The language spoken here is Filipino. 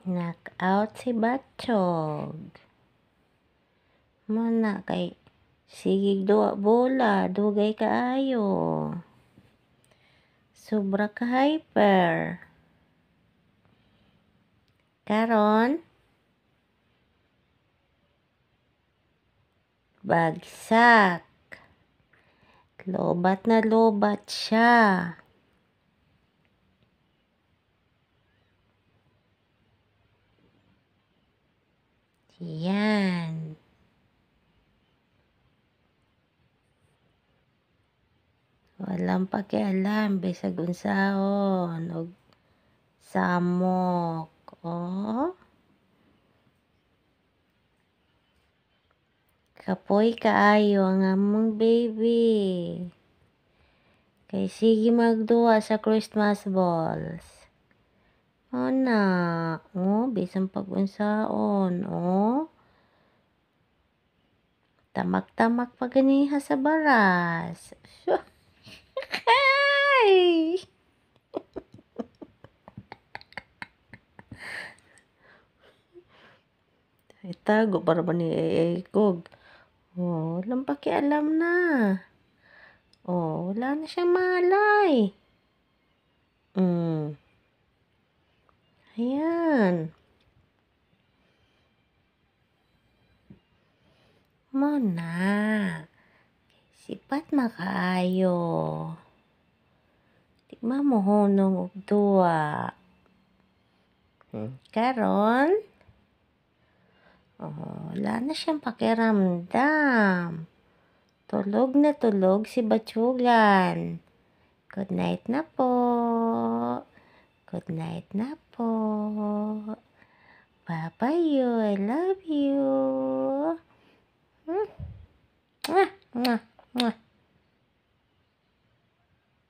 Knock-out si Batsyog. Muna kay sigig duwa bola, dugay kaayo. Sobra ka hyper. Karon bagsak. Lobat na lobat siya. Yan. Walang pakialam, bisag unsaon og samok. Oh. Kapoy kaayo ang among baby. Kay sige magduwa sa Christmas balls. O na. Oh, bisan pag-unsaon. Oh. Tamak-tamak pa ganiha sa baras. Ay! Itago para ba ni Kog? Oh, walang pakialam na. Oh, wala na siyang malay. Ayan. Mo na. Sipat makaayo. Di mamuhunong og duwa. Karon, wala na siyang pakiramdam. Tulog na tulog si Batsugan. Good night na po. Good night na po. Bye-bye you. I love you. Mwah, mwah, mwah.